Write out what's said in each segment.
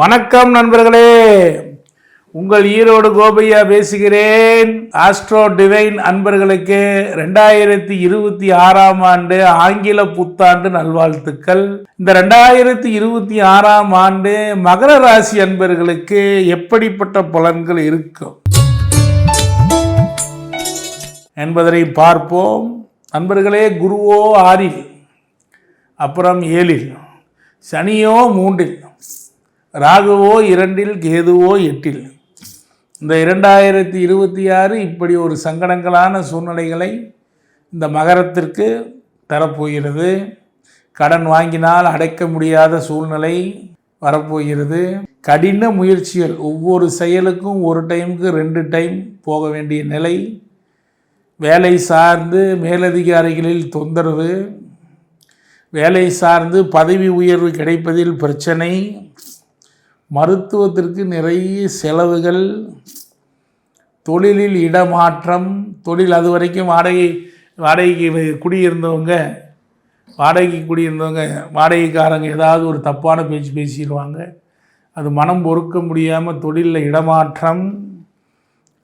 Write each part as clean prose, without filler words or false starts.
வணக்கம் நண்பர்களே, உங்கள் ஈரோடு கோபையா பேசுகிறேன். ஆஸ்ட்ரோ டிவைன் அன்பர்களுக்கு 2026ஆம் ஆண்டு ஆங்கில புத்தாண்டு நல்வாழ்த்துக்கள். இந்த 2026ஆம் ஆண்டு மகர ராசி அன்பர்களுக்கு எப்படிப்பட்ட பலன்கள் இருக்கும் என்பதை பார்ப்போம். நண்பர்களே, குருவோ 6இல், அப்புறம் 7இல், சனியோ 3இல், ராகுவோ 2இல், கேதுவோ 8இல். இந்த 2026 இப்படி ஒரு சங்கடங்களான சூழ்நிலைகளை இந்த மகரத்திற்கு தரப்போகிறது. கடன் வாங்கினால் அடைக்க முடியாத சூழ்நிலை வரப்போகிறது. கடின முயற்சிகள், ஒவ்வொரு செயலுக்கும் ஒரு டைமுக்கு 2 டைம் போக வேண்டிய நிலை. வேலை சார்ந்து மேலதிகாரிகளில் தொந்தரவு, வேலை சார்ந்து பதவி உயர்வு கிடைப்பதில் பிரச்சனை, மருத்துவத்திற்கு நிறைய செலவுகள், தொழிலில் இடமாற்றம். தொழில் அது வரைக்கும் வாடகைக்கு குடியிருந்தவங்க வாடகைக்காரங்க ஏதாவது ஒரு தப்பான பேச்சு பேசிடுவாங்க. அது மனம் பொறுக்க முடியாமல் தொழிலில் இடமாற்றம்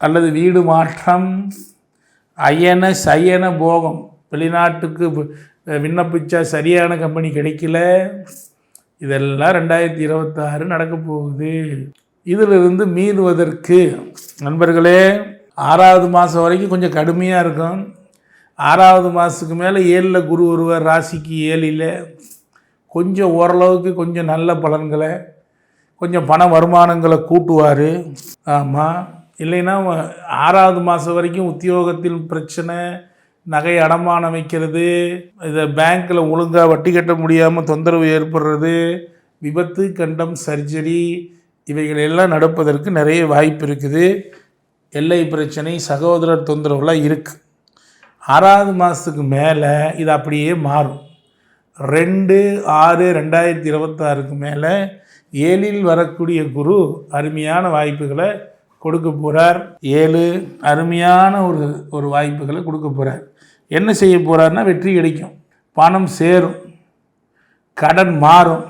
அல்லது வீடு மாற்றம், அயன சயன போகம். வெளிநாட்டுக்கு விண்ணப்பிச்சா சரியான கம்பெனி கிடைக்கல. இதெல்லாம் 2026 நடக்க போகுது. இதிலிருந்து மீறுவதற்கு நண்பர்களே, 6வது மாதம் வரைக்கும் கொஞ்சம் கடுமையாக இருக்கும். 6வது மாதத்துக்கு மேலே 7இல் குரு ஒருவர், ராசிக்கு 7இல் கொஞ்சம் ஓரளவுக்கு கொஞ்சம் நல்ல பலன்களை, கொஞ்சம் பண வருமானங்களை கூட்டுவார். ஆமாம், இல்லைன்னா 6வது மாதம் வரைக்கும் உத்தியோகத்தில் பிரச்சனை, நகை அடமானம் வைக்கிறது, இதை பேங்க்கில் ஒழுங்காக வட்டி கட்ட முடியாமல் தொந்தரவு ஏற்படுறது, விபத்து, கண்டம், சர்ஜரி, இவைகள் எல்லாம் நடப்பதற்கு நிறைய வாய்ப்பு இருக்குது. எல்லை பிரச்சனை, சகோதரர் தொந்தரவுலாம் இருக்குது. 6வது மாதத்துக்கு மேலே இது அப்படியே மாறும். 2/6/2026க்கு மேலே 7இல் வரக்கூடிய குரு அருமையான வாய்ப்புகளை கொடுக்க போகிறார். 7 அருமையான ஒரு வாய்ப்புகளை கொடுக்க போகிறார். என்ன செய்ய போகிறார்னா, வெற்றி கிடைக்கும், பணம் சேரும், கடன் மாறும்,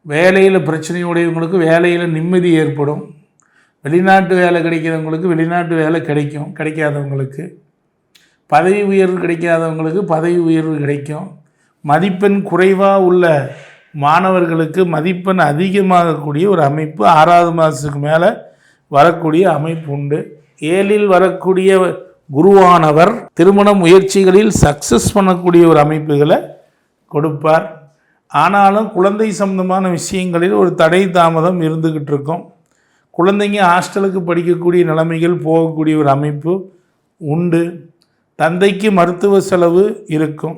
வேலையில் பிரச்சனையுடையவங்களுக்கு வேலையில் நிம்மதி ஏற்படும், வெளிநாட்டு வேலை கிடைக்கிறவங்களுக்கு வெளிநாட்டு வேலை கிடைக்கும், கிடைக்காதவங்களுக்கு பதவி உயர்வு கிடைக்காதவங்களுக்கு பதவி உயர்வு கிடைக்கும், மதிப்பெண் குறைவாக உள்ள மாணவர்களுக்கு மதிப்பெண் அதிகமாகக்கூடிய ஒரு அமைப்பு 6வது மாதத்துக்கு மேலே வரக்கூடிய அமைப்பு உண்டு. 7இல் வரக்கூடிய குருவானவர் திருமண முயற்சிகளில் சக்ஸஸ் பண்ணக்கூடிய ஒரு அமைப்புகளை கொடுப்பார். ஆனாலும் குழந்தை சம்பந்தமான விஷயங்களில் ஒரு தடை தாமதம் இருந்துக்கிட்டு இருக்கும். குழந்தைங்க ஹாஸ்டலுக்கு படிக்கக்கூடிய நிலைமைகள் போகக்கூடிய ஒரு அமைப்பு உண்டு. தந்தைக்கு மருத்துவ செலவு இருக்கும்,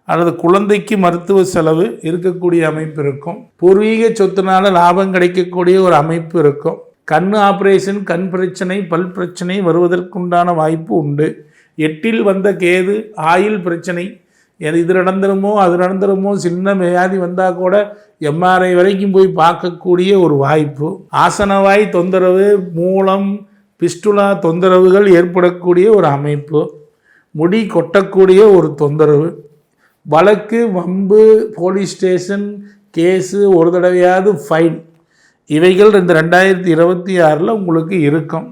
அல்லது குழந்தைக்கு மருத்துவ செலவு இருக்கக்கூடிய அமைப்பு இருக்கும். பூர்வீக சொத்துனால லாபம் கிடைக்கக்கூடிய ஒரு அமைப்பு இருக்கும். கண் ஆப்ரேஷன், கண் பிரச்சனை, பல் பிரச்சனை வருவதற்குண்டான வாய்ப்பு உண்டு. 8இல் வந்த கேது ஆயில் பிரச்சனை, இது நடந்துருமோ அது நடந்துருமோ, சின்ன வியாதி வந்தால் கூட எம்ஆர்ஐ வரைக்கும் போய் பார்க்கக்கூடிய ஒரு வாய்ப்பு. ஆசனவாய் தொந்தரவு, மூலம், பிஸ்டுலா தொந்தரவுகள் ஏற்படக்கூடிய ஒரு அமைப்பு. முடி கொட்டக்கூடிய ஒரு தொந்தரவு, வழக்கு, வம்பு, போலீஸ் ஸ்டேஷன் கேஸு, ஒரு தடவையாவது ஃபைன், இவைகள் இந்த 2026 உங்களுக்கு இருக்கும்.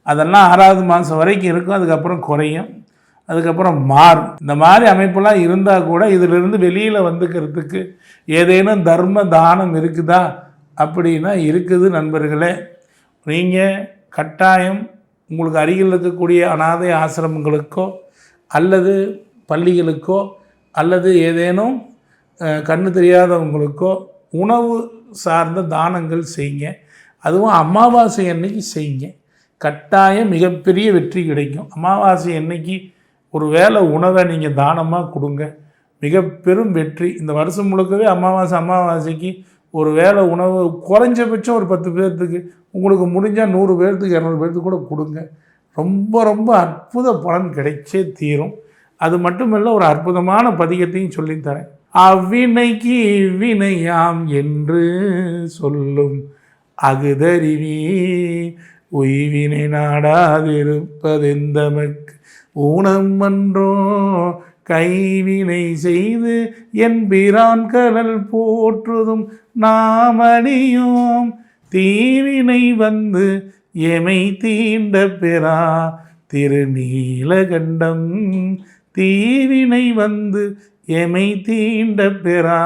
அதெல்லாம் 6வது மாதம் வரைக்கும் இருக்கும். அதுக்கப்புறம் குறையும், அதுக்கப்புறம் மாறும். இந்த மாதிரி அமைப்பெல்லாம் இருந்தால் கூட இதிலிருந்து வெளியில் வந்துக்கிறதுக்கு ஏதேனும் தர்ம தானம் இருக்குதா அப்படின்னா இருக்குது நண்பர்களே. நீங்கள் கட்டாயம் உங்களுக்கு அருகில் இருக்கக்கூடிய அனாதை ஆசிரமங்களுக்கோ அல்லது பள்ளிகளுக்கோ அல்லது ஏதேனும் கண்ணு தெரியாதவங்களுக்கோ உணவு சார்ந்த தானங்கள் செய்யுங்க. அதுவும் அமாவாசை அன்னைக்கு செய்யுங்க. கட்டாயம் மிகப்பெரிய வெற்றி கிடைக்கும். அமாவாசை அன்னைக்கு ஒரு வேளை உணவை நீங்கள் தானமாக கொடுங்க, மிக பெரும் வெற்றி. இந்த வருஷம் முழுக்கவே அமாவாசைக்கு ஒரு வேளை உணவு குறைஞ்சபட்சம் ஒரு 10 பேர்த்துக்கு, உங்களுக்கு முடிஞ்சால் 100 பேர்த்துக்கு 200 பேர்த்துக்கு கூட கொடுங்க. ரொம்ப ரொம்ப அற்புத பலன் கிடைச்சே தீரும். அது மட்டுமல்ல, ஒரு அற்புதமான பதிகத்தையும் சொல்லித்தரேன். அவ்வினைக்கு இவ்வினையாம் என்று சொல்லும் அகுதறிவி உய்வினை நாடாதிருப்பதெந்தமக்கு ஊனம் அன்றோ கைவினை செய்து என் பிரான் கடல் போற்றுதும் நாமணியோம் தீவினை வந்து எமை தீண்ட பெறா திருநீலகண்டம். தீவினை வந்து எமை தீண்ட பெறா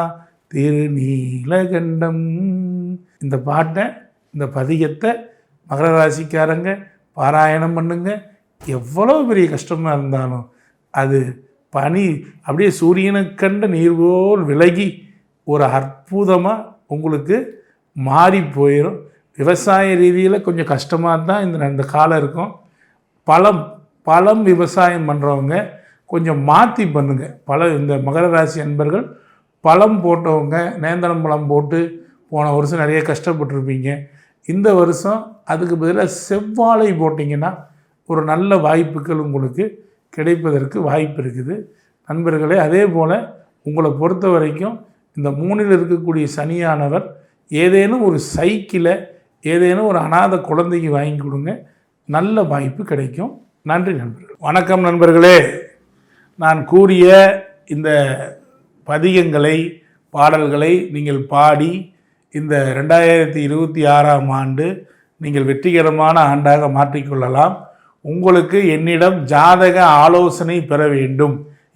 திருநீலகண்டம். இந்த பாட்டை, இந்த பதிகத்தை மகர ராசிக்காரங்க பாராயணம் பண்ணுங்க. எவ்வளோ பெரிய கஷ்டமாக இருந்தாலும் அது பனி அப்படியே சூரியனை கண்ட நீர் போல் விலகி ஒரு அற்புதமாக உங்களுக்கு மாறி போயிடும். விவசாய ரீதியில் கொஞ்சம் கஷ்டமாக தான் இந்த காலம் இருக்கும். பழம் விவசாயம் பண்ணுறவங்க கொஞ்சம் மாற்றி பண்ணுங்கள். இந்த மகர ராசி அன்பர்கள் பழம் போட்டவங்க நேந்திரம் பழம் போட்டு போன வருஷம் நிறைய கஷ்டப்பட்டுருப்பீங்க. இந்த வருஷம் அதுக்கு பதிலாக செவ்வாழை போட்டிங்கன்னா ஒரு நல்ல வாய்ப்புகள் உங்களுக்கு கிடைப்பதற்கு வாய்ப்பு இருக்குது நண்பர்களே. அதே போல் உங்களை பொறுத்த வரைக்கும் இந்த 3ல் இருக்கக்கூடிய சனியானவர் ஏதேனும் ஒரு சைக்கிளை ஏதேனும் ஒரு அநாத குழந்தைக்கு வாங்கி கொடுங்க, நல்ல வாய்ப்பு கிடைக்கும். நன்றி நண்பர்கள். வணக்கம் நண்பர்களே. நான் கூறிய இந்த பதிகங்களை பாடல்களை நீங்கள் பாடி இந்த 2026ஆம் ஆண்டு நீங்கள் வெற்றிகரமான ஆண்டாக மாற்றிக்கொள்ளலாம். உங்களுக்கு என்னிடம் ஜாதக ஆலோசனை பெற வேண்டும்,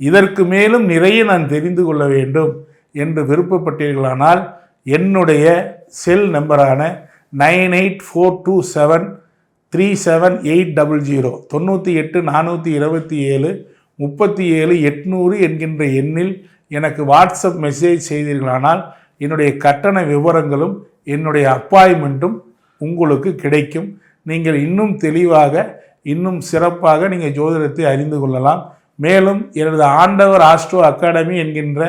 இதற்கு மேலும் நிறைய நான் தெரிந்து கொள்ள வேண்டும் என்று விருப்பப்பட்டீர்களானால் என்னுடைய செல் நம்பரான 9842737800 98422737 என்கின்ற எண்ணில் எனக்கு வாட்ஸ்அப் மெசேஜ் செய்தீர்களானால் என்னுடைய கட்டண விவரங்களும் என்னுடைய அப்பாயின்மெண்ட்டும் உங்களுக்கு கிடைக்கும். நீங்கள் இன்னும் தெளிவாக இன்னும் சிறப்பாக நீங்கள் ஜோதிடத்தை அறிந்து கொள்ளலாம். மேலும் எனது ஆண்டவர் ஆஸ்ட்ரோ அகாடமி என்கின்ற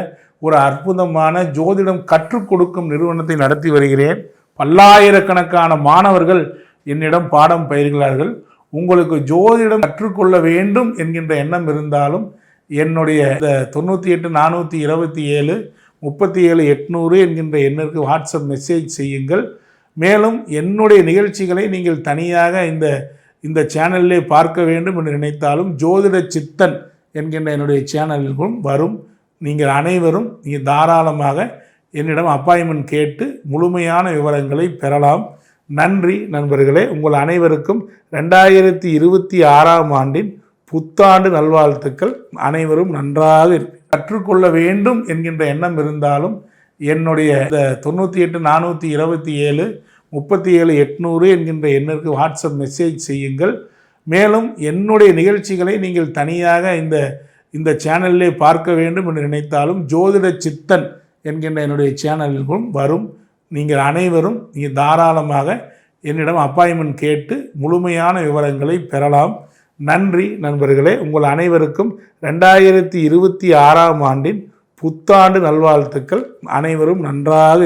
ஒரு அற்புதமான ஜோதிடம் கற்றுக் கொடுக்கும் நிறுவனத்தை நடத்தி வருகிறேன். பல்லாயிரக்கணக்கான மாணவர்கள் என்னிடம் பாடம் பயிர்கிறார்கள். உங்களுக்கு ஜோதிடம் கற்றுக்கொள்ள வேண்டும் என்கின்ற எண்ணம் இருந்தாலும் என்னுடைய 98422737 என்கின்ற எண்ணிற்கு வாட்ஸ்அப் மெசேஜ் செய்யுங்கள். மேலும் என்னுடைய நிகழ்ச்சிகளை நீங்கள் தனியாக இந்த சேனலிலே பார்க்க வேண்டும் என்று நினைத்தாலும் ஜோதிட சித்தன் என்கின்ற என்னுடைய சேனலிலும் வரும். நீங்கள் அனைவரும் நீங்கள் தாராளமாக என்னிடம் அப்பாயின்மெண்ட் கேட்டு முழுமையான விவரங்களை பெறலாம். நன்றி நண்பர்களே. உங்கள் அனைவருக்கும் 2026ஆம் ஆண்டின் புத்தாண்டு நல்வாழ்த்துக்கள். அனைவரும் நன்றாக கற்றுக்கொள்ள வேண்டும் என்கின்ற எண்ணம் இருந்தாலும் என்னுடைய 98422737 என்கின்ற எண்ணிற்கு வாட்ஸ்அப் மெசேஜ் செய்யுங்கள். மேலும் என்னுடைய நிகழ்ச்சிகளை நீங்கள் தனியாக இந்த சேனலிலே பார்க்க வேண்டும் என்று நினைத்தாலும் ஜோதிட சித்தன் என்கின்ற என்னுடைய சேனலிலும் வரும். நீங்கள் அனைவரும் நீங்கள் தாராளமாக என்னிடம் அப்பாயின்மெண்ட் கேட்டு முழுமையான விவரங்களை பெறலாம். நன்றி நண்பர்களே. உங்கள் அனைவருக்கும் 2026ஆம் ஆண்டின் புத்தாண்டு நல்வாழ்த்துக்கள். அனைவரும் நன்றாக